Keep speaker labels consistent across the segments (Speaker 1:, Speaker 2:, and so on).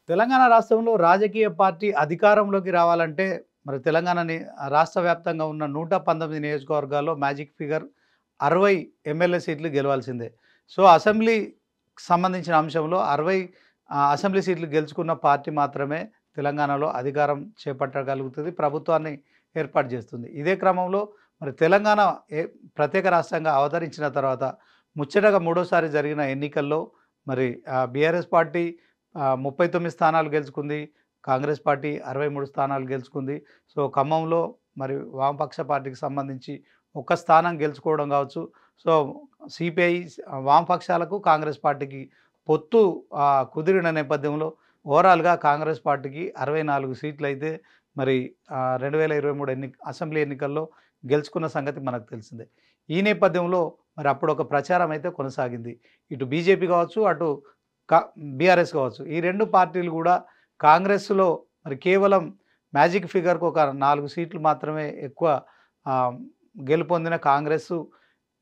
Speaker 1: తెలంగాణ రాష్ట్రంలో రాజకీయ పార్టీ అధికారంలోకి రావాలంటే మరి తెలంగాణని రాష్ట్ర వ్యాప్తంగా ఉన్న 119 నియోజకవర్గాల్లో మ్యాజిక్ ఫిగర్ 60 ఎమ్మెల్యే సీట్లు గెలవాల్సిందే. సో, అసెంబ్లీకి సంబంధించిన అంశంలో 60 అసెంబ్లీ సీట్లు గెలుచుకున్న పార్టీ మాత్రమే తెలంగాణలో అధికారం చేపట్టగలుగుతుంది. ప్రభుత్వాన్ని ఏర్పాటు చేస్తుంది. ఇదే క్రమంలో మరి తెలంగాణ ఏ ప్రత్యేక రాష్ట్రంగా అవతరించిన తర్వాత ముచ్చటగా మూడోసారి జరిగిన ఎన్నికల్లో మరి బీఆర్ఎస్ పార్టీ 39 స్థానాలు గెలుచుకుంది. కాంగ్రెస్ పార్టీ 63 స్థానాలు గెలుచుకుంది. సో, ఖమ్మంలో మరి వామపక్ష పార్టీకి సంబంధించి ఒక్క స్థానం గెలుచుకోవడం కావచ్చు. సో, సిపిఐ వామపక్షాలకు కాంగ్రెస్ పార్టీకి పొత్తు కుదిరిన నేపథ్యంలో ఓవరాల్‌గా కాంగ్రెస్ పార్టీకి 64 సీట్లయితే మరి 2023 అసెంబ్లీ ఎన్నికల్లో గెలుచుకున్న సంగతి మనకు తెలిసిందే. ఈ నేపథ్యంలో మరి అప్పుడొక ప్రచారం అయితే కొనసాగింది. ఇటు బీజేపీ కావచ్చు, అటు కా బీఆర్ఎస్ కావచ్చు. ఈ 2 పార్టీలు కూడా కాంగ్రెస్‌లో మరి కేవలం మ్యాజిక్ ఫిగర్‌కు ఒక 4 సీట్లు మాత్రమే ఎక్కువ ఆహ్, గెలుపొందిన కాంగ్రెస్సు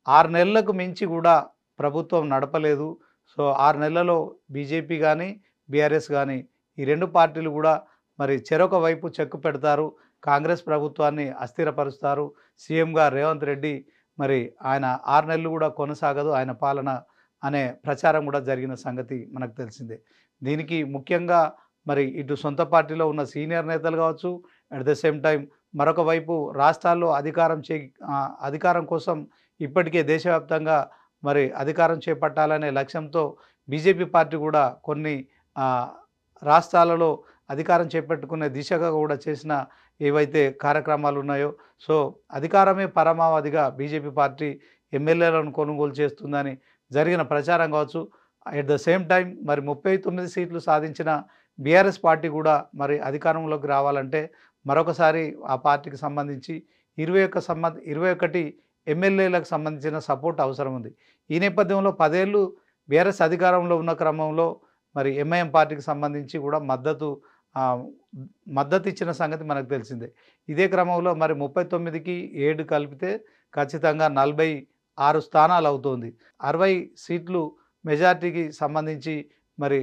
Speaker 1: 6 నెలలకు మించి కూడా ప్రభుత్వం నడపలేదు. సో, 6 నెలల్లో బీజేపీ గానీ, బీఆర్ఎస్ గానీ ఈ 2 పార్టీలు కూడా మరి చెరొక వైపు చెక్ పెడతారు. కాంగ్రెస్ ప్రభుత్వాన్ని అస్థిరపరుస్తారు. సీఎంగా రేవంత్ రెడ్డి మరి ఆయన 6 నెలలు కూడా కొనసాగదు ఆయన పాలన అనే ప్రచారం కూడా జరిగిన సంగతి మనకు తెలిసిందే. దీనికి ముఖ్యంగా మరి ఇటు సొంత పార్టీలో ఉన్న సీనియర్ నేతలు కావచ్చు, అట్ ద సేమ్ టైం మరొక వైపు రాష్ట్రాల్లో అధికారం కోసం ఇప్పటికే దేశవ్యాప్తంగా మరి అధికారం చేపట్టాలనే లక్ష్యంతో బీజేపీ పార్టీ కూడా కొన్ని ఆహ్, రాష్ట్రాలలో అధికారం చేపట్టుకునే దిశగా కూడా చేసిన ఏవైతే కార్యక్రమాలు ఉన్నాయో, సో, అధికారమే పరమావధిగా బీజేపీ పార్టీ ఎమ్మెల్యేలను కొనుగోలు చేస్తుందని జరిగిన ప్రచారం కావచ్చు. ఎట్ ద సేమ్ టైం మరి 39 సీట్లు సాధించిన బీఆర్ఎస్ పార్టీ కూడా మరి అధికారంలోకి రావాలంటే మరొకసారి ఆ పార్టీకి సంబంధించి 21 ఎమ్మెల్యేలకు సంబంధించిన సపోర్ట్ అవసరం ఉంది. ఈ నేపథ్యంలో 10 ఏళ్ళు బీఆర్ఎస్ అధికారంలో ఉన్న క్రమంలో మరి ఎంఐఎం పార్టీకి సంబంధించి కూడా ఆహ్, మద్దతు ఇచ్చిన సంగతి మనకు తెలిసిందే. ఇదే క్రమంలో మరి 39కి 7 కలిపితే ఖచ్చితంగా 46 స్థానాలు అవుతుంది. 60 సీట్లు మెజార్టీకి సంబంధించి మరి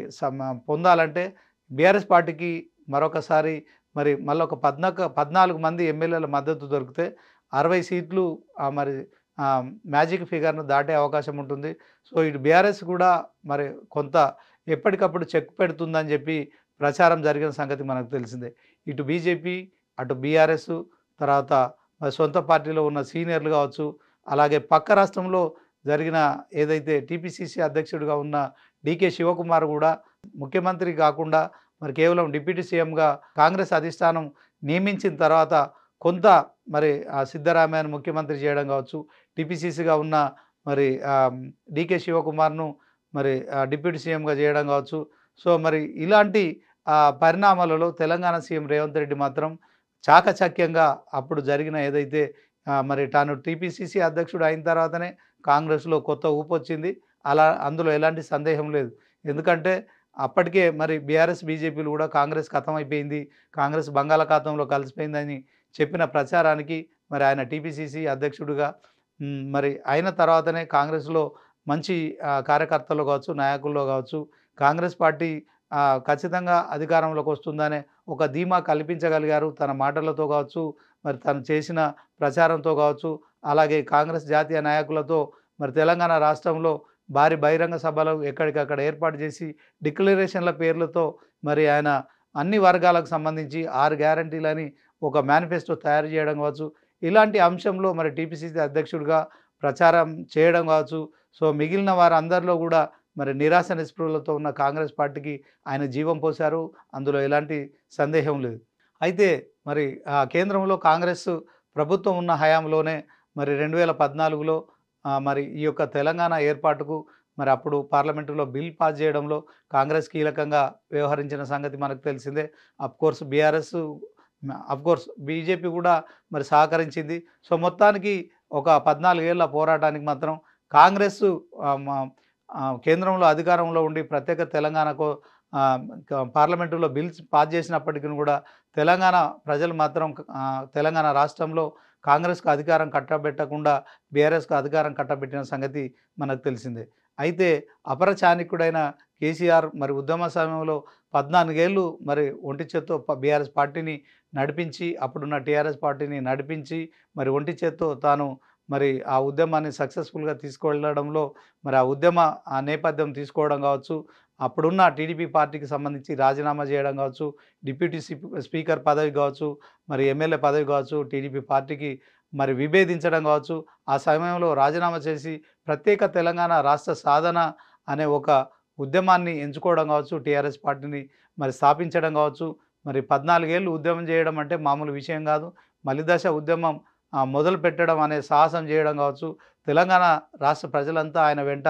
Speaker 1: పొందాలంటే బీఆర్ఎస్ పార్టీకి మరొకసారి మరి మళ్ళొక 14 మంది ఎమ్మెల్యేల మద్దతు దొరికితే 60 సీట్లు మరి మ్యాజిక్ ఫిగర్‌ను దాటే అవకాశం ఉంటుంది. సో, ఇటు బీఆర్ఎస్ కూడా మరి కొంత ఎప్పటికప్పుడు చెక్ పెడుతుందని చెప్పి ప్రచారం జరిగిన సంగతి మనకు తెలిసిందే. ఇటు బీజేపీ, అటు బీఆర్ఎస్, తర్వాత మరి సొంత పార్టీలో ఉన్న సీనియర్లు కావచ్చు, అలాగే పక్క రాష్ట్రంలో జరిగిన ఏదైతే టీపీసీసీ అధ్యక్షుడిగా ఉన్న డీకే శివకుమార్ కూడా ముఖ్యమంత్రి కాకుండా మరి కేవలం డిప్యూటీ సీఎంగా కాంగ్రెస్ అధిష్టానం నియమించిన తర్వాత కొంత మరి సిద్ధరామయ్యను ముఖ్యమంత్రి చేయడం కావచ్చు, టీపీసీసీగా ఉన్న మరి డీకే శివకుమార్‌ను మరి డిప్యూటీ సీఎంగా చేయడం కావచ్చు. సో, మరి ఇలాంటి పరిణామాలలో తెలంగాణ సీఎం రేవంత్ రెడ్డి మాత్రం చాకచక్యంగా అప్పుడు జరిగిన ఏదైతే మరి తాను టీపీసీసీ అధ్యక్షుడు అయిన తర్వాతనే కాంగ్రెస్‌లో కొత్త ఊపొచ్చింది. అందులో ఎలాంటి సందేహం లేదు. ఎందుకంటే అప్పటికే మరి బీఆర్ఎస్, బీజేపీలు కూడా కాంగ్రెస్ ఖతమైపోయింది, కాంగ్రెస్ బంగాళాఖాతంలో కలిసిపోయిందని చెప్పిన ప్రచారానికి మరి ఆయన టీపీసీసీ అధ్యక్షుడిగా మరి అయిన తర్వాతనే కాంగ్రెస్‌లో మంచి కార్యకర్తల్లో కావచ్చు, నాయకుల్లో కావచ్చు, కాంగ్రెస్ పార్టీ ఖచ్చితంగా అధికారంలోకి వస్తుందనే ఒక ధీమా కల్పించగలిగారు. తన మాటలతో కావచ్చు, మరి తను చేసిన ప్రచారంతో కావచ్చు, అలాగే కాంగ్రెస్ జాతీయ నాయకులతో మరి తెలంగాణ రాష్ట్రంలో భారీ బహిరంగ సభలు ఎక్కడికక్కడ ఏర్పాటు చేసి డిక్లరేషన్ల పేర్లతో మరి ఆయన అన్ని వర్గాలకు సంబంధించి 6 గ్యారంటీలని ఒక మేనిఫెస్టో తయారు చేయడం కావచ్చు, ఇలాంటి అంశంలో మరి టీపీసీసీ అధ్యక్షుడిగా ప్రచారం చేయడం కావచ్చు. సో, మిగిలిన వారందరిలో కూడా మరి నిరాశ నిస్పృహలతో ఉన్న కాంగ్రెస్ పార్టీకి ఆయన జీవం పోశారు. అందులో ఎలాంటి సందేహం లేదు. అయితే మరి కేంద్రంలో కాంగ్రెస్ ప్రభుత్వం ఉన్న హయాంలోనే మరి 2014లో మరి ఈ యొక్క తెలంగాణ ఏర్పాటుకు మరి అప్పుడు పార్లమెంటులో బిల్ పాస్ చేయడంలో కాంగ్రెస్ కీలకంగా వ్యవహరించిన సంగతి మనకు తెలిసిందే. అఫ్‌కోర్స్ బీజేపీ కూడా మరి సహకరించింది. సో, మొత్తానికి ఒక 14 ఏళ్ల పోరాటానికి మాత్రం కాంగ్రెస్ కేంద్రంలో అధికారంలో ఉండి ప్రత్యేక తెలంగాణకు పార్లమెంటులో బిల్స్ పాస్ చేసినప్పటికీ కూడా తెలంగాణ ప్రజలు మాత్రం తెలంగాణ రాష్ట్రంలో కాంగ్రెస్‌కు అధికారం కట్టబెట్టకుండా బీఆర్ఎస్‌కు అధికారం కట్టబెట్టిన సంగతి మనకు తెలిసిందే. అయితే అపర చాణక్యుడైన కేసీఆర్ మరి ఉద్యమ సమయంలో 14 ఏళ్ళు మరి ఒంటి చేత్తో బీఆర్ఎస్ పార్టీని నడిపించి, అప్పుడున్న టీఆర్ఎస్ పార్టీని నడిపించి, మరి ఒంటి చేత్తో తాను మరి ఆ ఉద్యమాన్ని సక్సెస్‌ఫుల్‌గా తీసుకువెళ్ళడంలో మరి ఆ నేపథ్యం తీసుకోవడం కావచ్చు, అప్పుడున్న టీడీపీ పార్టీకి సంబంధించి రాజీనామా చేయడం కావచ్చు, డిప్యూటీ స్పీకర్ పదవి కావచ్చు, మరి ఎమ్మెల్యే పదవి కావచ్చు, టీడీపీ పార్టీకి మరి విభేదించడం కావచ్చు, ఆ సమయంలో రాజీనామా చేసి ప్రత్యేక తెలంగాణ రాష్ట్ర సాధన అనే ఒక ఉద్యమాన్ని ఎంచుకోవడం కావచ్చు, టీఆర్ఎస్ పార్టీని మరి స్థాపించడం కావచ్చు, మరి 14 ఏళ్ళు ఉద్యమం చేయడం అంటే మామూలు విషయం కాదు. మలిదశ ఉద్యమం మొదలుపెట్టడం అనే సాహసం చేయడం కావచ్చు, తెలంగాణ రాష్ట్ర ప్రజలంతా ఆయన వెంట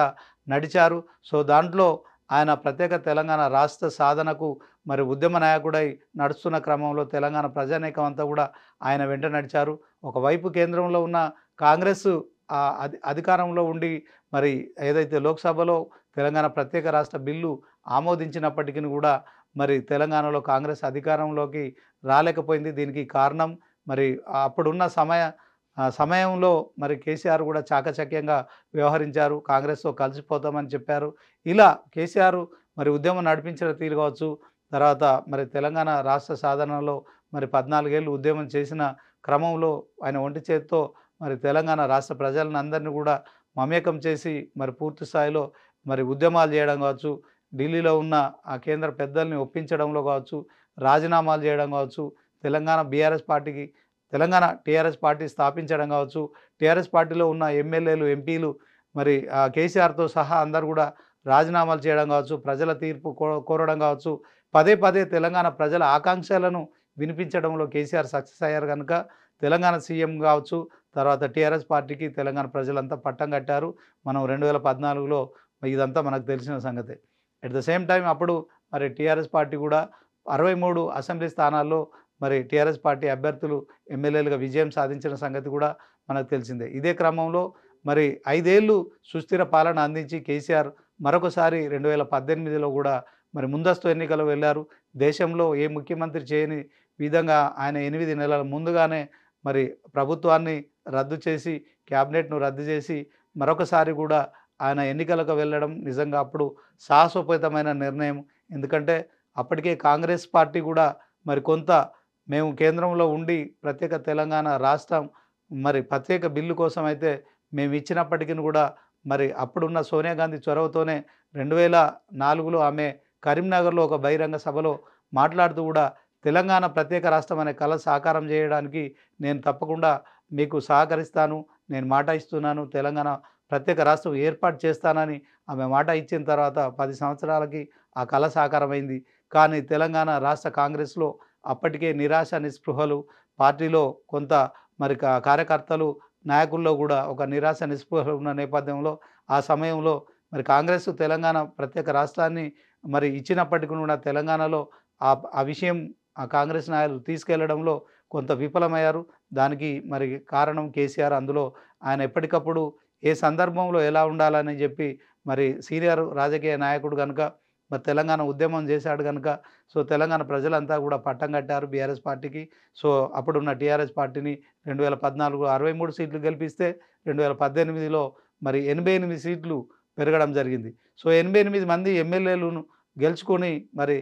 Speaker 1: నడిచారు. సో, దాంట్లో ఆయన ప్రత్యేక తెలంగాణ రాష్ట్ర సాధనకు మరి ఉద్యమ నాయకుడై నడుస్తున్న క్రమంలో తెలంగాణ ప్రజానీకం అంతా కూడా ఆయన వెంట నడిచారు. ఒకవైపు కేంద్రంలో ఉన్న కాంగ్రెస్ అధికారంలో ఉండి మరి ఏదైతే లోక్సభలో తెలంగాణ ప్రత్యేక రాష్ట్ర బిల్లు ఆమోదించినప్పటికీ కూడా మరి తెలంగాణలో కాంగ్రెస్ అధికారంలోకి రాలేకపోయింది. దీనికి కారణం మరి అప్పుడున్న సమయంలో మరి కేసీఆర్ కూడా చాకచక్యంగా వ్యవహరించారు. కాంగ్రెస్‌తో కలిసిపోతామని చెప్పారు. ఇలా కేసీఆర్ మరి ఉద్యమం నడిపించిన తీరు కావచ్చు, తర్వాత మరి తెలంగాణ రాష్ట్ర సాధనలో మరి 14 ఏళ్ళు ఉద్యమం చేసిన క్రమంలో ఆయన ఒంటి చేత్తో మరి తెలంగాణ రాష్ట్ర ప్రజలనందరిని కూడా మమేకం చేసి మరి పూర్తి స్థాయిలో మరి ఉద్యమాలు చేయడం కావచ్చు, ఢిల్లీలో ఉన్న ఆ కేంద్ర పెద్దల్ని ఒప్పించడంలో కావచ్చు, రాజీనామాలు చేయడం కావచ్చు, తెలంగాణ టీఆర్ఎస్ పార్టీ స్థాపించడం కావచ్చు, టీఆర్ఎస్ పార్టీలో ఉన్న ఎమ్మెల్యేలు, ఎంపీలు మరి కేసీఆర్‌తో సహా అందరూ కూడా రాజీనామాలు చేయడం కావచ్చు, ప్రజల తీర్పు కోరడం కావచ్చు, పదే పదే తెలంగాణ ప్రజల ఆకాంక్షలను వినిపించడంలో కేసీఆర్ సక్సెస్ అయ్యారు గనుక తెలంగాణ సీఎం కావచ్చు, తర్వాత టీఆర్ఎస్ పార్టీకి తెలంగాణ ప్రజలంతా పట్టం కట్టారు. మనం 2014లో ఇదంతా మనకు తెలిసిన సంగతే. అట్ ద సేమ్ టైమ్ అప్పుడు మరి టీఆర్ఎస్ పార్టీ కూడా 63 అసెంబ్లీ స్థానాల్లో మరి టీఆర్ఎస్ పార్టీ అభ్యర్థులు ఎమ్మెల్యేలుగా విజయం సాధించిన సంగతి కూడా మనకు తెలిసిందే. ఇదే క్రమంలో మరి 5 ఏళ్ళు సుస్థిర పాలన అందించి కేసీఆర్ మరొకసారి 2018లో కూడా మరి ముందస్తు ఎన్నికలు వెళ్లారు. దేశంలో ఏ ముఖ్యమంత్రి చేయని విధంగా ఆయన 8 నెలల ముందుగానే మరి ప్రభుత్వాన్ని రద్దు చేసి, క్యాబినెట్‌ను రద్దు చేసి మరొకసారి కూడా ఆయన ఎన్నికలకు వెళ్ళడం నిజంగా అప్పుడు సాహసోపేతమైన నిర్ణయం. ఎందుకంటే అప్పటికే కాంగ్రెస్ పార్టీ కూడా మరి కొంత మేము కేంద్రంలో ఉండి ప్రత్యేక తెలంగాణ రాష్ట్రం మరి ప్రత్యేక బిల్లు కోసం అయితే మేము ఇచ్చినప్పటికీ కూడా మరి అప్పుడున్న సోనియా గాంధీ చొరవతోనే 2004లో ఆమె కరీంనగర్‌లో ఒక బహిరంగ సభలో మాట్లాడుతూ కూడా తెలంగాణ ప్రత్యేక రాష్ట్రం అనే కల సాకారం చేయడానికి నేను తప్పకుండా మీకు సహకరిస్తాను. నేను మాట ఇస్తున్నాను. తెలంగాణ ప్రత్యేక రాష్ట్రం ఏర్పాటు చేస్తానని ఆమె మాట ఇచ్చిన తర్వాత 10 సంవత్సరాలకి ఆ కల సాకారమైంది. కానీ తెలంగాణ రాష్ట్ర కాంగ్రెస్‌లో అప్పటికే నిరాశ, నిస్పృహలు పార్టీలో కొంత మరి కార్యకర్తలు, నాయకుల్లో కూడా ఒక నిరాశ, నిస్పృహలు ఉన్న నేపథ్యంలో ఆ సమయంలో మరి కాంగ్రెస్ తెలంగాణ ప్రత్యేక రాష్ట్రాన్ని మరి ఇచ్చినప్పటికి కూడా తెలంగాణలో ఆ విషయం ఆ కాంగ్రెస్ నాయకులు తీసుకెళ్లడంలో కొంత విఫలమయ్యారు. దానికి మరి కారణం కేసీఆర్. అందులో ఆయన ఎప్పటికప్పుడు ఏ సందర్భంలో ఎలా ఉండాలని చెప్పి మరి సీనియర్ రాజకీయ నాయకుడు గనుక మరి తెలంగాణ ఉద్యమం చేశాడు గనుక సో తెలంగాణ ప్రజలంతా కూడా పట్టం కట్టారు బీఆర్ఎస్ పార్టీకి. సో అప్పుడున్న టీఆర్ఎస్ పార్టీని 2014 63 సీట్లు గెలిపిస్తే 2018లో మరి 88 సీట్లు పెరగడం జరిగింది. సో 88 మంది ఎమ్మెల్యేలను గెలుచుకొని మరి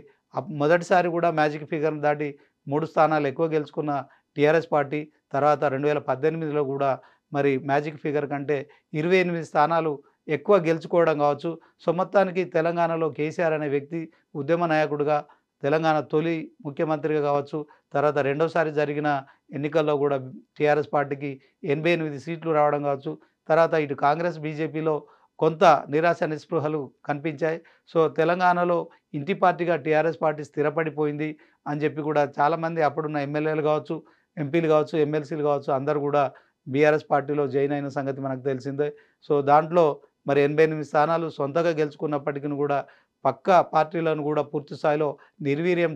Speaker 1: మొదటిసారి కూడా మ్యాజిక్ ఫిగర్‌ని దాటి 3 స్థానాలు ఎక్కువ గెలుచుకున్న టీఆర్ఎస్ పార్టీ తర్వాత 2018లో కూడా మరి మ్యాజిక్ ఫిగర్ కంటే 28 స్థానాలు ఎక్కువ గెలుచుకోవడం కావచ్చు. సో మొత్తానికి తెలంగాణలో కేసీఆర్ అనే వ్యక్తి ఉద్యమ నాయకుడిగా తెలంగాణ తొలి ముఖ్యమంత్రిగా కావచ్చు, తర్వాత రెండోసారి జరిగిన ఎన్నికల్లో కూడా టీఆర్ఎస్ పార్టీకి 88 సీట్లు రావడం కావచ్చు. తర్వాత ఇటు కాంగ్రెస్, బీజేపీలో కొంత నిరాశ, నిస్పృహలు కనిపించాయి. సో తెలంగాణలో ఇంటి పార్టీగా టీఆర్ఎస్ పార్టీ స్థిరపడిపోయింది అని చెప్పి కూడా చాలామంది అప్పుడున్న ఎమ్మెల్యేలు కావచ్చు, ఎంపీలు కావచ్చు, ఎమ్మెల్సీలు కావచ్చు అందరూ కూడా బీఆర్ఎస్ పార్టీలో జాయిన్ అయిన సంగతి మనకు తెలిసిందే. సో దాంట్లో మరి 88 స్థానాలు సొంతగా గెలుచుకున్నప్పటికీ కూడా పక్క పార్టీలను కూడా పూర్తి స్థాయిలో నిర్వీర్యం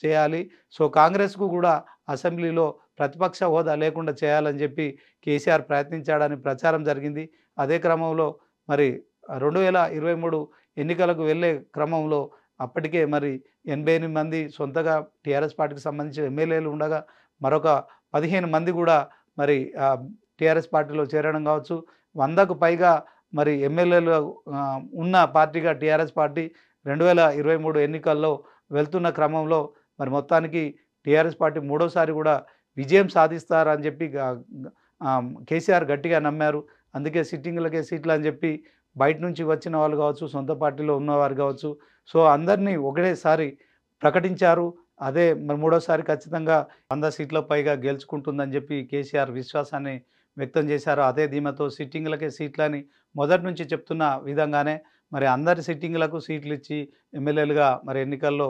Speaker 1: చేయాలి. సో కాంగ్రెస్‌కు కూడా అసెంబ్లీలో ప్రతిపక్ష హోదా లేకుండా చేయాలని చెప్పి కేసీఆర్ ప్రయత్నించాడని ప్రచారం జరిగింది. అదే క్రమంలో మరి 2023 ఎన్నికలకు వెళ్ళే క్రమంలో అప్పటికే మరి 88 మంది సొంతగా టీఆర్ఎస్ పార్టీకి సంబంధించిన ఎమ్మెల్యేలు ఉండగా మరొక 15 మంది కూడా మరి టీఆర్ఎస్ పార్టీలో చేరడం కావచ్చు. 100కు పైగా మరి ఎమ్మెల్యేలు ఉన్న పార్టీగా టీఆర్ఎస్ పార్టీ 2023 ఎన్నికల్లో వెళ్తున్న క్రమంలో మరి మొత్తానికి టీఆర్ఎస్ పార్టీ మూడోసారి కూడా విజయం సాధిస్తారని చెప్పి కేసీఆర్ గట్టిగా నమ్మారు. అందుకే సిట్టింగులకే సీట్లు అని చెప్పి బయట నుంచి వచ్చిన వాళ్ళు కావచ్చు, సొంత పార్టీలో ఉన్నవారు కావచ్చు, సో అందరినీ ఒకటేసారి ప్రకటించారు. అదే మరి మూడోసారి ఖచ్చితంగా 100 సీట్లకు పైగా గెలుచుకుంటుందని చెప్పి కేసీఆర్ విశ్వాసాన్ని వ్యక్తం చేశారు. అదే ధీమాతో సిట్టింగులకే సీట్లని మొదటి నుంచి చెప్తున్న విధంగానే మరి అందరి సిట్టింగులకు సీట్లు ఇచ్చి ఎమ్మెల్యేలుగా మరి ఎన్నికల్లో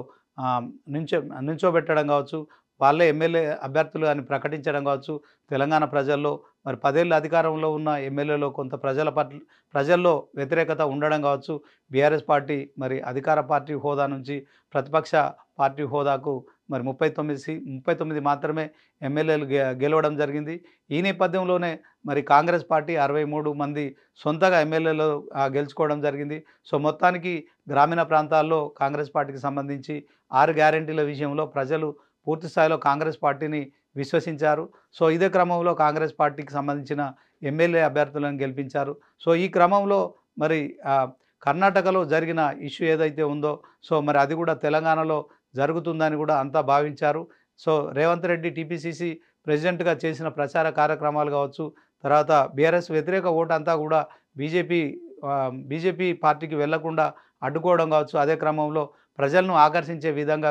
Speaker 1: నుంచోబెట్టడం కావచ్చు, వాళ్ళే ఎమ్మెల్యే అభ్యర్థులు అని ప్రకటించడం కావచ్చు, తెలంగాణ ప్రజల్లో మరి 10 ఏళ్ళు అధికారంలో ఉన్న ఎమ్మెల్యేలో కొంత ప్రజల్లో వ్యతిరేకత ఉండడం కావచ్చు, బీఆర్ఎస్ పార్టీ మరి అధికార పార్టీ హోదా నుంచి ప్రతిపక్ష పార్టీ హోదాకు మరి 39 మాత్రమే ఎమ్మెల్యేలు గెలవడం జరిగింది. ఈ నేపథ్యంలోనే మరి కాంగ్రెస్ పార్టీ 63 మంది సొంతగా ఎమ్మెల్యేలు గెలుచుకోవడం జరిగింది. సో మొత్తానికి గ్రామీణ ప్రాంతాల్లో కాంగ్రెస్ పార్టీకి సంబంధించి 6 గ్యారెంటీల విషయంలో ప్రజలు పూర్తి స్థాయిలో కాంగ్రెస్ పార్టీని విశ్వసించారు. సో ఇదే క్రమంలో కాంగ్రెస్ పార్టీకి సంబంధించిన ఎమ్మెల్యే అభ్యర్థులను గెలిపించారు. సో ఈ క్రమంలో మరి కర్ణాటకలో జరిగిన ఇష్యూ ఏదైతే ఉందో, సో మరి అది కూడా తెలంగాణలో జరుగుతుందని కూడా అంతా భావించారు. సో రేవంత్ రెడ్డి టీపీసీసీ ప్రెసిడెంట్గా చేసిన ప్రచార కార్యక్రమాలు కావచ్చు, తర్వాత బీఆర్ఎస్ వ్యతిరేక ఓటు అంతా కూడా బీజేపీ పార్టీకి వెళ్లకుండా అడ్డుకోవడం కావచ్చు, అదే క్రమంలో ప్రజలను ఆకర్షించే విధంగా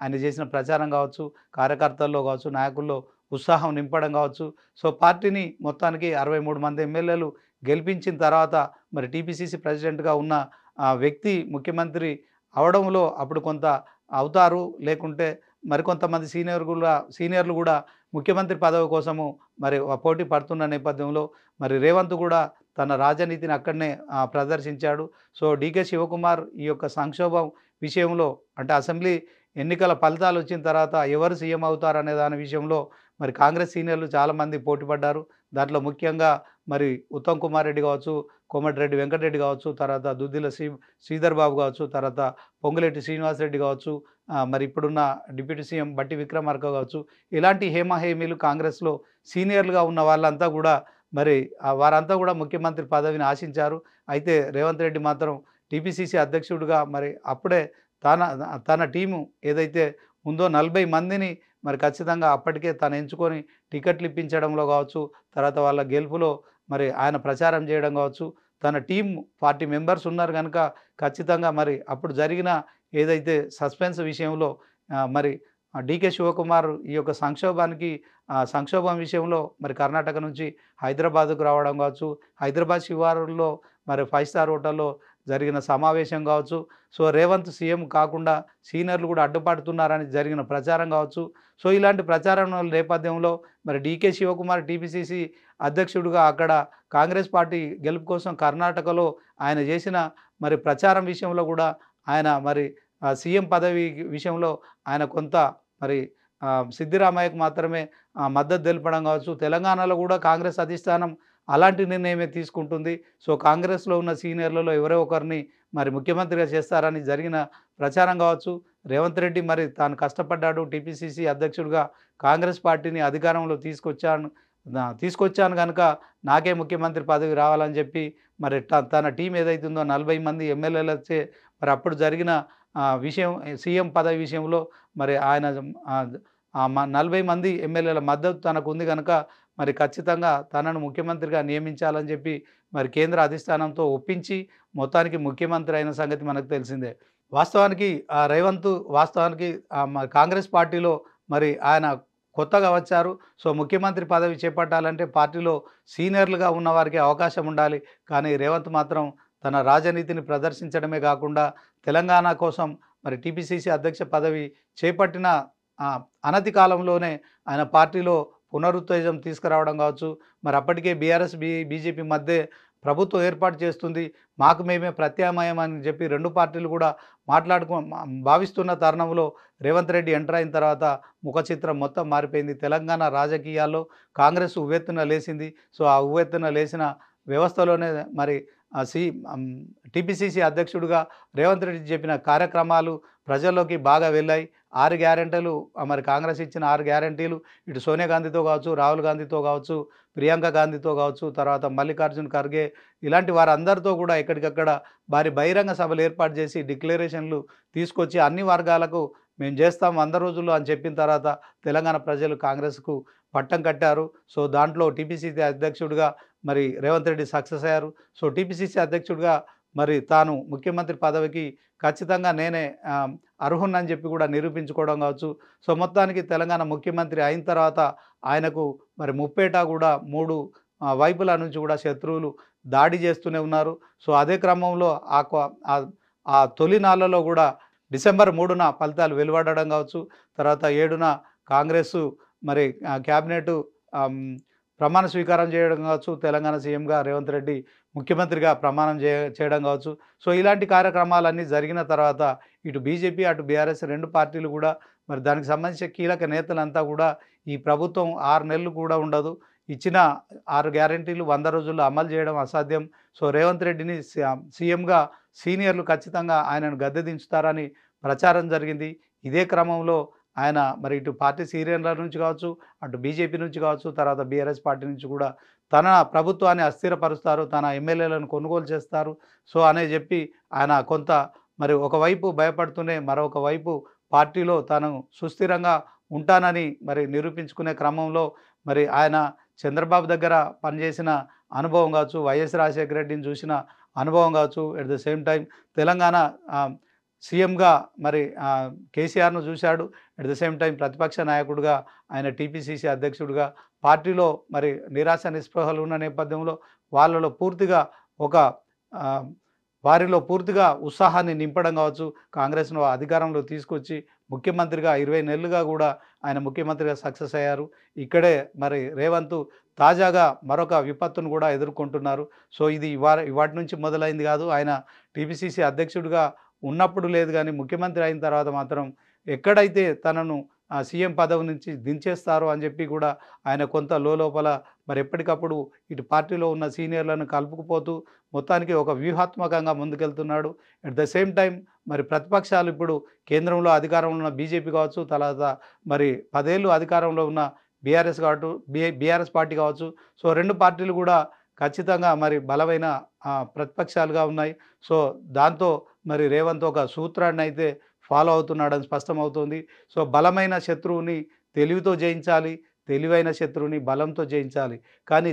Speaker 1: ఆయన చేసిన ప్రచారం కావచ్చు, కార్యకర్తల్లో కావచ్చు, నాయకుల్లో ఉత్సాహం నింపడం కావచ్చు. సో పార్టీని మొత్తానికి 63 మంది ఎమ్మెల్యేలు గెలిపించిన తర్వాత మరి టీపీసీసీ ప్రెసిడెంట్గా ఉన్న వ్యక్తి ముఖ్యమంత్రి అవడంలో అప్పుడు కొంత అవుతారు, లేకుంటే మరికొంతమంది సీనియర్లు కూడా ముఖ్యమంత్రి పదవి కోసము మరి పోటీ పడుతున్న నేపథ్యంలో మరి రేవంత్ కూడా తన రాజనీతిని అక్కడనే ప్రదర్శించాడు. సో డీకే శివకుమార్ ఈ యొక్క సంక్షోభం విషయంలో, అంటే అసెంబ్లీ ఎన్నికల ఫలితాలు వచ్చిన తర్వాత ఎవరు సీఎం అవుతారనే దాని విషయంలో మరి కాంగ్రెస్ సీనియర్లు చాలామంది పోటీ పడ్డారు. దాంట్లో ముఖ్యంగా మరి ఉత్తమ్ కుమార్ రెడ్డి కావచ్చు, కోమటిరెడ్డి వెంకటరెడ్డి కావచ్చు, తర్వాత దుద్దిల శ్రీధర్ బాబు కావచ్చు, తర్వాత పొంగులేటి శ్రీనివాసరెడ్డి కావచ్చు, మరి ఇప్పుడున్న డిప్యూటీ సీఎం బట్టి విక్రమార్క కావచ్చు, ఇలాంటి హేమహేమీలు కాంగ్రెస్లో సీనియర్లుగా ఉన్న వాళ్ళంతా కూడా మరి వారంతా కూడా ముఖ్యమంత్రి పదవిని ఆశించారు. అయితే రేవంత్ రెడ్డి మాత్రం టీపీసీసీ అధ్యక్షుడిగా మరి అప్పుడే తన టీము ఏదైతే ఉందో 40 మందిని మరి ఖచ్చితంగా అప్పటికే తను ఎంచుకొని టికెట్లు ఇప్పించడంలో కావచ్చు, తర్వాత వాళ్ళ గెలుపులో మరి ఆయన ప్రచారం చేయడం కావచ్చు, తన టీం 40 మెంబర్స్ ఉన్నారు కనుక ఖచ్చితంగా మరి అప్పుడు జరిగిన ఏదైతే సస్పెన్స్ విషయంలో మరి డీకే శివకుమార్ ఈ యొక్క సంక్షోభం విషయంలో మరి కర్ణాటక నుంచి హైదరాబాద్కు రావడం కావచ్చు, హైదరాబాద్ శివారుల్లో మరి 5 స్టార్ హోటల్లో జరిగిన సమావేశం కావచ్చు, సో రేవంత్ సీఎం కాకుండా సీనియర్లు కూడా అడ్డుపడుతున్నారని జరిగిన ప్రచారం కావచ్చు. సో ఇలాంటి ప్రచారం నేపథ్యంలో మరి డీకే శివకుమార్ టీపీసీసీ అధ్యక్షుడిగా అక్కడ కాంగ్రెస్ పార్టీ గెలుపు కోసం కర్ణాటకలో ఆయన చేసిన మరి ప్రచారం విషయంలో కూడా ఆయన మరి సీఎం పదవి విషయంలో ఆయన కొంత మరి సిద్దిరామయ్యకు మాత్రమే మద్దతు తెలపడం కావచ్చు. తెలంగాణలో కూడా కాంగ్రెస్ అధిష్టానం అలాంటి నిర్ణయమే తీసుకుంటుంది. సో కాంగ్రెస్లో ఉన్న సీనియర్లలో ఎవరో ఒకరిని మరి ముఖ్యమంత్రిగా చేస్తారని జరిగిన ప్రచారం కావచ్చు. రేవంత్ రెడ్డి మరి తాను కష్టపడ్డాడు, టీపీసీసీ అధ్యక్షుడిగా కాంగ్రెస్ పార్టీని అధికారంలో తీసుకొచ్చాను కనుక నాకే ముఖ్యమంత్రి పదవి రావాలని చెప్పి మరి తన టీం ఏదైతుందో 40 మంది ఎమ్మెల్యేలచే మరి అప్పుడు జరిగిన విషయం సీఎం పదవి విషయంలో మరి ఆయన 40 మంది ఎమ్మెల్యేల మద్దతు తనకు ఉంది కనుక మరి ఖచ్చితంగా తనను ముఖ్యమంత్రిగా నియమించాలని చెప్పి మరి కేంద్ర అధిష్టానంతో ఒప్పించి మొత్తానికి ముఖ్యమంత్రి అయిన సంగతి మనకు తెలిసిందే. వాస్తవానికి రేవంత్ కాంగ్రెస్ పార్టీలో మరి ఆయన కొత్తగా వచ్చారు. సో ముఖ్యమంత్రి పదవి చేపట్టాలంటే పార్టీలో సీనియర్లుగా ఉన్న వారికి అవకాశం ఉండాలి. కానీ రేవంత్ మాత్రం తన రాజనీతిని ప్రదర్శించడమే కాకుండా తెలంగాణ కోసం మరి టీపీసీసీ అధ్యక్ష పదవి చేపట్టిన అనతి కాలంలోనే ఆయన పార్టీలో పునరుత్తేజం తీసుకురావడం కావచ్చు. మరి అప్పటికే బీజేపీ మధ్య ప్రభుత్వం ఏర్పాటు చేస్తుంది, మాకు మేమే ప్రత్యామ్నాయం అని చెప్పి 2 పార్టీలు కూడా భావిస్తున్న తరుణంలో రేవంత్ రెడ్డి ఎంటర్ అయిన తర్వాత ముఖ చిత్రం మొత్తం మారిపోయింది. తెలంగాణ రాజకీయాల్లో కాంగ్రెస్ ఉవ్వెత్తున లేచింది. సో ఆ ఉవ్వెత్తున లేచిన వ్యవస్థలోనే మరి టీపీసీసీ అధ్యక్షుడిగా రేవంత్ రెడ్డి చెప్పిన కార్యక్రమాలు ప్రజల్లోకి బాగా వెళ్ళాయి. 6 గ్యారంటీలు మరి కాంగ్రెస్ ఇచ్చిన 6 గ్యారంటీలు ఇటు సోనియా గాంధీతో కావచ్చు, రాహుల్ గాంధీతో కావచ్చు, ప్రియాంక గాంధీతో కావచ్చు, తర్వాత మల్లికార్జున్ ఖర్గే ఇలాంటి వారందరితో కూడా ఎక్కడికక్కడ భారీ బహిరంగ సభలు ఏర్పాటు చేసి డిక్లరేషన్లు తీసుకొచ్చి అన్ని వర్గాలకు మేము చేస్తాం 100 రోజుల్లో అని చెప్పిన తర్వాత తెలంగాణ ప్రజలు కాంగ్రెస్కు పట్టం కట్టారు. సో దాంట్లో టీపీసీసీ అధ్యక్షుడిగా మరి రేవంత్ రెడ్డి సక్సెస్ అయ్యారు. సో టీపీసీసీ అధ్యక్షుడిగా మరి తాను ముఖ్యమంత్రి పదవికి ఖచ్చితంగా నేనే అర్హున్నని చెప్పి కూడా నిరూపించుకోవడం కావచ్చు. సో మొత్తానికి తెలంగాణ ముఖ్యమంత్రి అయిన తర్వాత ఆయనకు మరి ముప్పేటా కూడా 3 వైపుల నుంచి కూడా శత్రువులు దాడి చేస్తూనే ఉన్నారు. సో అదే క్రమంలో ఆ తొలి నాళ్ళలో కూడా డిసెంబర్ 3న ఫలితాలు వెలువడడం కావచ్చు. తర్వాత 7న కాంగ్రెసు మరి క్యాబినెట్ ప్రమాణ స్వీకారం చేయడం కావచ్చు. తెలంగాణ సీఎంగా రేవంత్ రెడ్డి ముఖ్యమంత్రిగా ప్రమాణం చేయడం కావచ్చు. సో ఇలాంటి కార్యక్రమాలన్నీ జరిగిన తర్వాత ఇటు బీజేపీ అటు బీఆర్ఎస్ 2 పార్టీలు కూడా మరి దానికి సంబంధించిన కీలక నేతలంతా కూడా ఈ ప్రభుత్వం 6 నెలలు కూడా ఉండదు, ఇచ్చిన 6 గ్యారంటీలు 100 రోజుల్లో అమలు చేయడం అసాధ్యం. సో రేవంత్ రెడ్డిని సీఎంగా సీనియర్లు ఖచ్చితంగా ఆయనను గద్దె దించుతారని ప్రచారం జరిగింది. ఇదే క్రమంలో ఆయన మరి ఇటు పార్టీ సీనియర్ల నుంచి కావచ్చు, అటు బీజేపీ నుంచి కావచ్చు, తర్వాత బీఆర్ఎస్ పార్టీ నుంచి కూడా తన ప్రభుత్వాన్ని అస్థిరపరుస్తారు, తన ఎమ్మెల్యేలను కొనుగోలు చేస్తారు. సో అనే చెప్పి ఆయన కొంత మరి ఒకవైపు భయపడుతూనే మరొక వైపు పార్టీలో తాను సుస్థిరంగా ఉంటానని మరి నిరూపించుకునే క్రమంలో మరి ఆయన చంద్రబాబు దగ్గర పనిచేసిన అనుభవం కావచ్చు, వైఎస్ రాజశేఖర రెడ్డిని చూసిన అనుభవం కావచ్చు, at the same time Telangana సీఎంగా మరి కేసీఆర్ను చూశాడు. ఎట్ ద సేమ్ టైం ప్రతిపక్ష నాయకుడిగా ఆయన టీపీసీసీ అధ్యక్షుడిగా పార్టీలో మరి నిరాశ నిస్పృహలు ఉన్న నేపథ్యంలో వారిలో పూర్తిగా ఉత్సాహాన్ని నింపడం కావచ్చు, కాంగ్రెస్ను అధికారంలో తీసుకొచ్చి ముఖ్యమంత్రిగా 20 నెలలుగా కూడా ఆయన ముఖ్యమంత్రిగా సక్సెస్ అయ్యారు. ఇక్కడే మరి రేవంత్ తాజాగా మరొక విపత్తును కూడా ఎదుర్కొంటున్నారు. సో ఇది ఇవాటి నుంచి మొదలైంది కాదు, ఆయన టీపీసీసీ అధ్యక్షుడిగా ఉన్నప్పుడు లేదు, కానీ ముఖ్యమంత్రి అయిన తర్వాత మాత్రం ఎక్కడైతే తనను సీఎం పదవి నుంచి దించేస్తారో అని చెప్పి కూడా ఆయన కొంత లోపల మరి ఎప్పటికప్పుడు ఇటు పార్టీలో ఉన్న సీనియర్లను కలుపుకుపోతూ మొత్తానికి ఒక వ్యూహాత్మకంగా ముందుకెళ్తున్నాడు. అట్ ద సేమ్ టైం మరి ప్రతిపక్షాలు ఇప్పుడు కేంద్రంలో అధికారంలో ఉన్న బీజేపీ కావచ్చు, తర్వాత మరి 10 ఏళ్ళు అధికారంలో ఉన్న బీఆర్ఎస్ పార్టీ కావచ్చు. సో 2 పార్టీలు కూడా ఖచ్చితంగా మరి బలమైన ప్రతిపక్షాలుగా ఉన్నాయి. సో దాంతో మరి రేవంత్ ఒక సూత్రాన్ని అయితే ఫాలో అవుతున్నాడని స్పష్టమవుతుంది. సో బలమైన శత్రువుని తెలివితో జయించాలి, తెలివైన శత్రువుని బలంతో జయించాలి. కానీ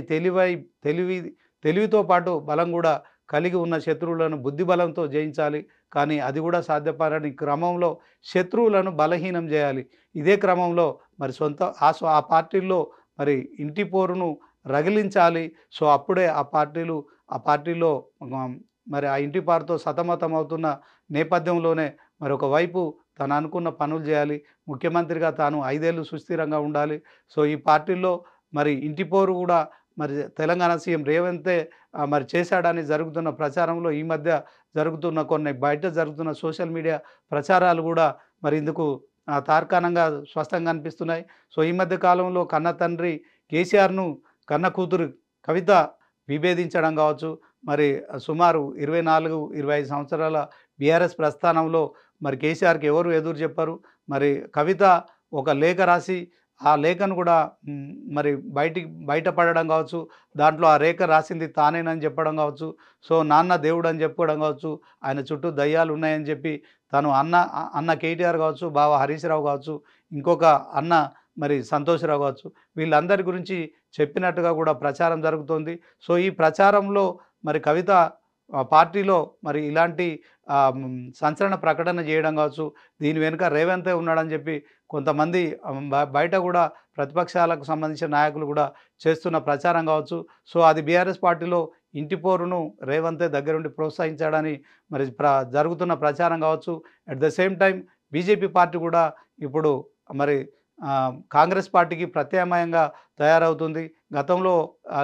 Speaker 1: తెలివితో పాటు బలం కూడా కలిగి ఉన్న శత్రువులను బుద్ధి బలంతో జయించాలి. కానీ అది కూడా సాధ్యపడని క్రమంలో శత్రువులను బలహీనం చేయాలి. ఇదే క్రమంలో మరి ఆ పార్టీల్లో మరి ఇంటి పోరును రగిలించాలి. సో అప్పుడే ఆ పార్టీలో మరి ఆ ఇంటి పారుతో సతమతం అవుతున్న నేపథ్యంలోనే మరి ఒకవైపు తను అనుకున్న పనులు చేయాలి, ముఖ్యమంత్రిగా తాను 5 ఏళ్ళు సుస్థిరంగా ఉండాలి. సో ఈ పార్టీల్లో మరి ఇంటి పోరు కూడా మరి తెలంగాణ సీఎం రేవంతే మరి చేశాడని జరుగుతున్న ప్రచారంలో ఈ మధ్య బయట జరుగుతున్న సోషల్ మీడియా ప్రచారాలు కూడా మరి ఇందుకు తార్కాణంగా స్పష్టంగా అనిపిస్తున్నాయి. సో ఈ మధ్య కాలంలో కన్న తండ్రి కేసీఆర్ను కన్న కూతురు కవిత విభేదించడం కావచ్చు, మరి సుమారు 24-25 సంవత్సరాల బీఆర్ఎస్ ప్రస్థానంలో మరి కేసీఆర్కి ఎవరు ఎదురు చెప్పారు. మరి కవిత ఒక లేఖ రాసి ఆ లేఖను కూడా మరి బయటపడడం కావచ్చు, దాంట్లో ఆ లేఖ రాసింది తానేనని చెప్పడం కావచ్చు. సో నాన్న దేవుడు అని చెప్పుకోవడం కావచ్చు, ఆయన చుట్టూ దయ్యాలు ఉన్నాయని చెప్పి తను అన్న కేటీఆర్ కావచ్చు, బావ హరీష్ రావు కావచ్చు, ఇంకొక అన్న మరి సంతోష్రావు కావచ్చు, వీళ్ళందరి గురించి చెప్పినట్టుగా కూడా ప్రచారం జరుగుతోంది. సో ఈ ప్రచారంలో మరి కవిత పార్టీలో మరి ఇలాంటి సంచలన ప్రకటన చేయడం కావచ్చు, దీని వెనుక రేవంతే ఉన్నాడని చెప్పి కొంతమంది బయట కూడా ప్రతిపక్షాలకు సంబంధించిన నాయకులు కూడా చేస్తున్న ప్రచారం కావచ్చు. సో అది బీఆర్ఎస్ పార్టీలో ఇంటి పోరును రేవంతే దగ్గరుండి ప్రోత్సహించాడని మరి జరుగుతున్న ప్రచారం కావచ్చు. At the same time BJP party కూడా ఇప్పుడు మరి కాంగ్రెస్ పార్టీకి ప్రత్యామ్నాయంగా తయారవుతుంది. గతంలో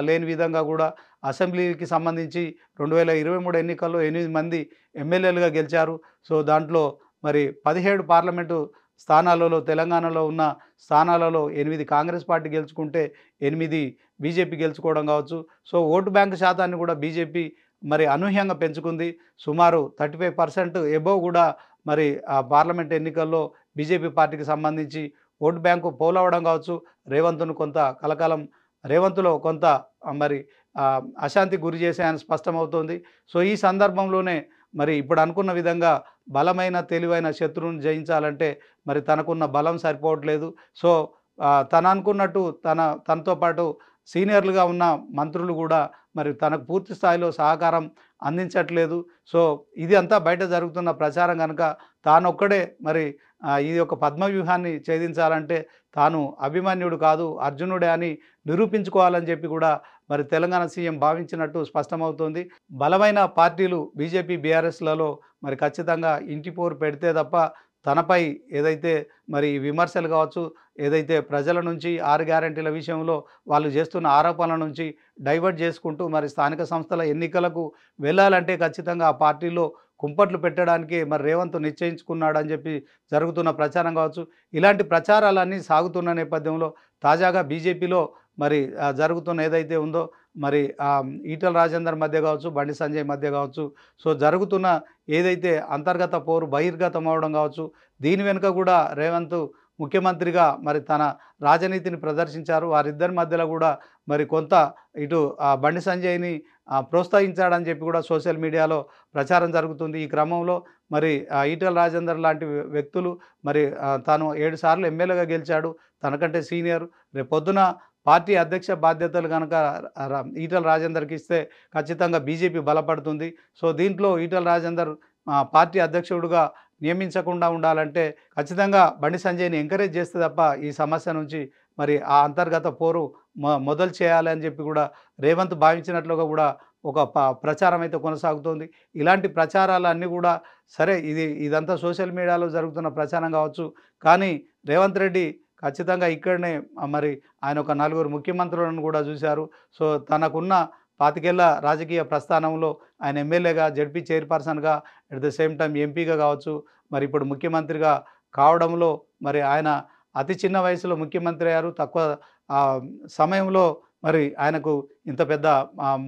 Speaker 1: లేని విధంగా కూడా అసెంబ్లీకి సంబంధించి 2023 ఎన్నికల్లో 8 మంది ఎమ్మెల్యేలుగా గెలిచారు. సో దాంట్లో మరి 17 పార్లమెంటు స్థానాలలో తెలంగాణలో ఉన్న స్థానాలలో 8 కాంగ్రెస్ పార్టీ గెలుచుకుంటే 8 బీజేపీ గెలుచుకోవడం కావచ్చు. సో ఓటు బ్యాంకు శాతాన్ని కూడా బీజేపీ మరి అనూహ్యంగా పెంచుకుంది. సుమారు 35% ఎబోవ్ కూడా మరి పార్లమెంట్ ఎన్నికల్లో బీజేపీ పార్టీకి సంబంధించి ఓటు బ్యాంకు పోలవడం కావచ్చు, రేవంత్‌ను కొంత కలకాలం రేవంత్‌లో కొంత మరి అశాంతికి గురి చేశాయని స్పష్టమవుతోంది. సో, ఈ సందర్భంలోనే మరి ఇప్పుడు అనుకున్న విధంగా బలమైన, తెలివైన శత్రువుని జయించాలంటే మరి తనకున్న బలం సరిపోవట్లేదు. సో, తను అనుకున్నట్టు తనతో పాటు సీనియర్లుగా ఉన్న మంత్రులు కూడా మరి తనకు పూర్తి స్థాయిలో సహకారం అందించట్లేదు. సో, ఇది అంతా బయట జరుగుతున్న ప్రచారం గనుక తానొక్కడే మరి ఈ యొక్క పద్మవ్యూహాన్ని ఛేదించాలంటే తాను అభిమన్యుడు కాదు, అర్జునుడే అని నిరూపించుకోవాలని చెప్పి కూడా మరి తెలంగాణ సీఎం భావించినట్టు స్పష్టమవుతోంది. బలమైన పార్టీలు బీజేపీ, బీఆర్ఎస్‌లలో మరి ఖచ్చితంగా ఇంటి పోరు పెడితే తప్ప తనపై ఏదైతే మరి విమర్శలు కావచ్చు, ఏదైతే ప్రజల నుంచి 6 గ్యారంటీల విషయంలో వాళ్ళు చేస్తున్న ఆరోపణల నుంచి డైవర్ట్ చేసుకుంటూ మరి స్థానిక సంస్థల ఎన్నికలకు వెళ్ళాలంటే ఖచ్చితంగా ఆ పార్టీలో కుంపట్లు పెట్టడానికే మరి రేవంత్ నిశ్చయించుకున్నాడని చెప్పి జరుగుతున్న ప్రచారం కావచ్చు. ఇలాంటి ప్రచారాలన్నీ సాగుతున్న నేపథ్యంలో తాజాగా బీజేపీలో మరి జరుగుతున్న ఏదైతే ఉందో మరి ఈటెల రాజేందర్ మధ్య కావచ్చు, బండి సంజయ్ మధ్య కావచ్చు, సో జరుగుతున్న ఏదైతే అంతర్గత పోరు బహిర్గతం అవ్వడం కావచ్చు, దీని వెనుక కూడా రేవంత్ ముఖ్యమంత్రిగా మరి తన రాజనీతిని ప్రదర్శించారు. వారిద్దరి మధ్యలో కూడా మరి కొంత ఇటు బండి సంజయ్‌ని ప్రోత్సహించాడని చెప్పి కూడా సోషల్ మీడియాలో ప్రచారం జరుగుతుంది. ఈ క్రమంలో మరి ఈటెల రాజేందర్ లాంటి వ్యక్తులు మరి తాను 7 సార్లు ఎమ్మెల్యేగా గెలిచాడు. తనకంటే సీనియర్. రేపొద్దున పార్టీ అధ్యక్ష బాధ్యతలు గనక ఈటెల రాజేందర్‌కి ఇస్తే ఖచ్చితంగా బీజేపీ బలపడుతుంది. సో, దీంట్లో ఈటెల రాజేందర్ పార్టీ అధ్యక్షుడిగా నియమించకుండా ఉండాలంటే ఖచ్చితంగా బండి సంజయ్‌ని ఎంకరేజ్ చేస్తే తప్ప ఈ సమస్య నుంచి మరి ఆ అంతర్గత పోరు మొదలు చేయాలి అని చెప్పి కూడా రేవంత్ భావించినట్లుగా కూడా ఒక ప్రచారం అయితే కొనసాగుతోంది. ఇలాంటి ప్రచారాలన్నీ కూడా సరే ఇదంతా సోషల్ మీడియాలో జరుగుతున్న ప్రచారం కావచ్చు. కానీ రేవంత్ రెడ్డి ఖచ్చితంగా ఇక్కడనే మరి ఆయన ఒక నలుగురు ముఖ్యమంత్రులను కూడా చూశారు. సో, తనకున్న 25 ఏళ్ల రాజకీయ ప్రస్థానంలో ఆయన ఎమ్మెల్యేగా, జడ్పీ చైర్పర్సన్‌గా, అట్ ద సేమ్ టైమ్ ఎంపీగా కావచ్చు, మరి ఇప్పుడు ముఖ్యమంత్రిగా కావడంలో మరి ఆయన అతి చిన్న వయసులో ముఖ్యమంత్రి అయ్యారు. తక్కువ సమయంలో మరి ఆయనకు ఇంత పెద్ద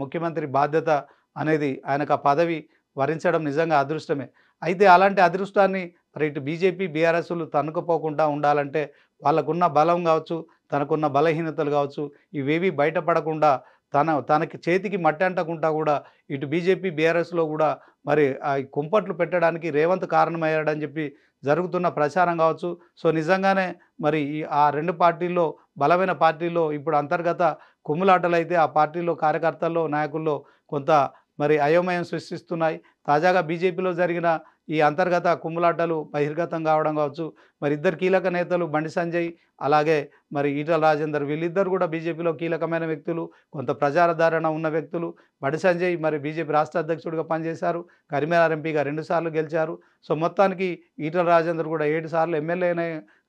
Speaker 1: ముఖ్యమంత్రి బాధ్యత అనేది ఆయనకు ఆ పదవి వరించడం నిజంగా అదృష్టమే. అయితే అలాంటి అదృష్టాన్ని మరి ఇటు బీజేపీ, బీఆర్ఎస్‌లు తన్నుకుపోకుండా ఉండాలంటే వాళ్ళకున్న బలం కావచ్చు, తనకున్న బలహీనతలు కావచ్చు, ఇవేవి బయటపడకుండా తనకి చేతికి మట్టి అంటకుండా కూడా ఇటు బీజేపీ, బీఆర్ఎస్‌లో కూడా మరి కుంపట్లు పెట్టడానికి రేవంత్ కారణమయ్యాడని చెప్పి జరుగుతున్న ప్రచారం కావచ్చు. సో, నిజంగానే మరి ఆ 2 పార్టీల్లో బలమైన పార్టీల్లో ఇప్పుడు అంతర్గత కుమ్ములాటలైతే ఆ పార్టీలో కార్యకర్తల్లో, నాయకుల్లో కొంత మరి అయోమయం సృష్టిస్తున్నాయి. తాజాగా బీజేపీలో జరిగిన ఈ అంతర్గత కుమ్ములాటలు బహిర్గతం కావడం కావచ్చు, మరి ఇద్దరు కీలక నేతలు బండి సంజయ్, అలాగే మరి ఈటెల రాజేందర్ వీళ్ళిద్దరు కూడా బీజేపీలో కీలకమైన వ్యక్తులు, కొంత ప్రజాదరణ ఉన్న వ్యక్తులు. బండి సంజయ్ మరి బీజేపీ రాష్ట్ర అధ్యక్షుడిగా పనిచేశారు. కరీంనగర్ ఎంపీగా 2 సార్లు గెలిచారు. సో, మొత్తానికి ఈటెల రాజేందర్ కూడా 7 సార్లు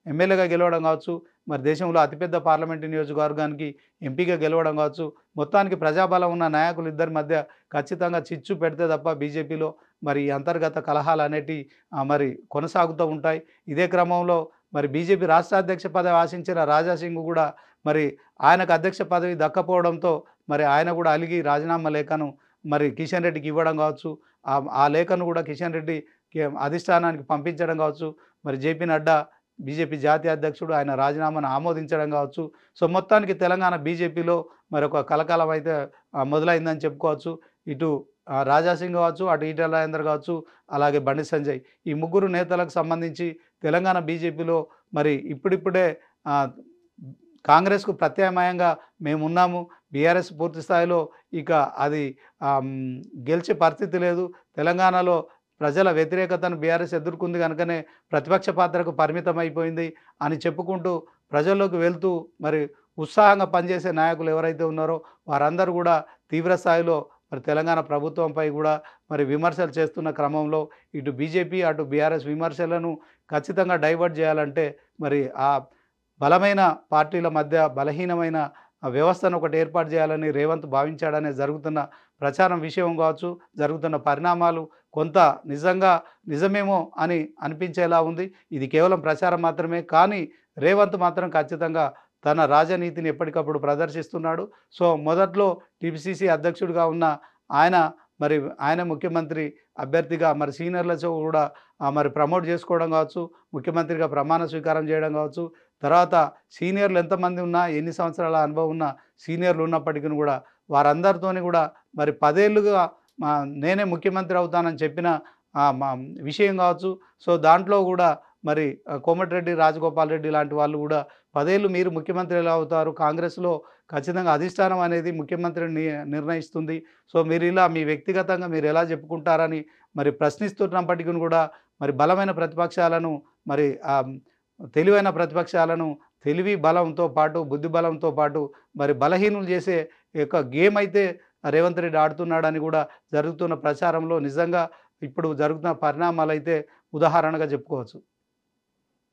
Speaker 1: ఎమ్మెల్యేగా గెలవడం కావచ్చు, మరి దేశంలో అతిపెద్ద పార్లమెంటు నియోజకవర్గానికి ఎంపీగా గెలవడం కావచ్చు, మొత్తానికి ప్రజాబలం ఉన్న నాయకులు ఇద్దరి మధ్య ఖచ్చితంగా చిచ్చు పెడితే తప్ప బీజేపీలో మరి ఈ అంతర్గత కలహాలు అనేటివి మరి కొనసాగుతూ ఉంటాయి. ఇదే క్రమంలో మరి బీజేపీ రాష్ట్ర అధ్యక్ష పదవి ఆశించిన రాజాసింగ్ కూడా మరి ఆయనకు అధ్యక్ష పదవి దక్కపోవడంతో మరి ఆయన కూడా అలిగి రాజీనామా లేఖను మరి కిషన్ రెడ్డికి ఇవ్వడం కావచ్చు, ఆ లేఖను కూడా కిషన్ రెడ్డికి అధిష్టానానికి పంపించడం కావచ్చు, మరి జేపీ నడ్డా బీజేపీ జాతీయ అధ్యక్షుడు ఆయన రాజీనామాను ఆమోదించడం కావచ్చు. సో, మొత్తానికి తెలంగాణ బీజేపీలో మరొక కలకాలం అయితే మొదలైందని చెప్పుకోవచ్చు. ఇటు రాజాసింగ్ కావచ్చు, అటు ఈటెల రాజేందర్ కావచ్చు, అలాగే బండి సంజయ్, ఈ ముగ్గురు నేతలకు సంబంధించి తెలంగాణ బీజేపీలో మరి ఇప్పుడిప్పుడే కాంగ్రెస్‌కు ప్రత్యామ్నాయంగా మేమున్నాము, బీఆర్ఎస్ పూర్తి స్థాయిలో ఇక అది గెలిచే పరిస్థితి లేదు, తెలంగాణలో ప్రజల వ్యతిరేకతను బీఆర్ఎస్ ఎదుర్కొంది కనుకనే ప్రతిపక్ష పాత్రకు పరిమితం అయిపోయింది అని చెప్పుకుంటూ ప్రజల్లోకి వెళ్తూ మరి ఉత్సాహంగా పనిచేసే నాయకులు ఎవరైతే ఉన్నారో వారందరూ కూడా తీవ్ర స్థాయిలో మరి తెలంగాణ ప్రభుత్వంపై కూడా మరి విమర్శలు చేస్తున్న క్రమంలో ఇటు బీజేపీ, అటు బీఆర్ఎస్ విమర్శలను ఖచ్చితంగా డైవర్ట్ చేయాలంటే మరి ఆ బలమైన పార్టీల మధ్య బలహీనమైన వ్యవస్థను ఒకటి ఏర్పాటు చేయాలని రేవంత్ భావించాడనే జరుగుతున్న ప్రచారం విషయం కావచ్చు, జరుగుతున్న పరిణామాలు కొంత నిజమేమో అని అనిపించేలా ఉంది. ఇది కేవలం ప్రచారం మాత్రమే. కానీ రేవంత్ మాత్రం ఖచ్చితంగా తన రాజనీతిని ఎప్పటికప్పుడు ప్రదర్శిస్తున్నాడు. సో, మొదట్లో టీపీసీసీ అధ్యక్షుడిగా ఉన్న ఆయన మరి ఆయన ముఖ్యమంత్రి అభ్యర్థిగా మరి సీనియర్లతో కూడా మరి ప్రమోట్ చేసుకోవడం కావచ్చు, ముఖ్యమంత్రిగా ప్రమాణ స్వీకారం చేయడం కావచ్చు, తర్వాత సీనియర్లు ఎంతమంది ఉన్నా, ఎన్ని సంవత్సరాల అనుభవం ఉన్న సీనియర్లు ఉన్నప్పటికీ కూడా వారందరితోని కూడా మరి 10 ఏళ్లుగా నేనే ముఖ్యమంత్రి అవుతానని చెప్పిన మా విషయం కావచ్చు. సో, దాంట్లో కూడా మరి కోమటిరెడ్డి రాజగోపాల్ రెడ్డి లాంటి వాళ్ళు కూడా 10 ఏళ్ళు మీరు ముఖ్యమంత్రి ఎలా అవుతారు? కాంగ్రెస్‌లో ఖచ్చితంగా అధిష్టానం అనేది ముఖ్యమంత్రిని నిర్ణయిస్తుంది. సో, మీరు ఇలా మీ వ్యక్తిగతంగా మీరు ఎలా చెప్పుకుంటారని మరి ప్రశ్నిస్తున్నప్పటికి కూడా మరి బలమైన ప్రతిపక్షాలను మరి తెలివైన ప్రతిపక్షాలను తెలివి బలంతో పాటు, బుద్ధి బలంతో పాటు మరి బలహీనులు చేసే యొక్క గేమ్ అయితే రేవంత్ రెడ్డి ఆడుతున్నాడని కూడా జరుగుతున్న ప్రచారంలో నిజంగా ఇప్పుడు జరుగుతున్న పరిణామాలైతే ఉదాహరణగా చెప్పుకోవచ్చు.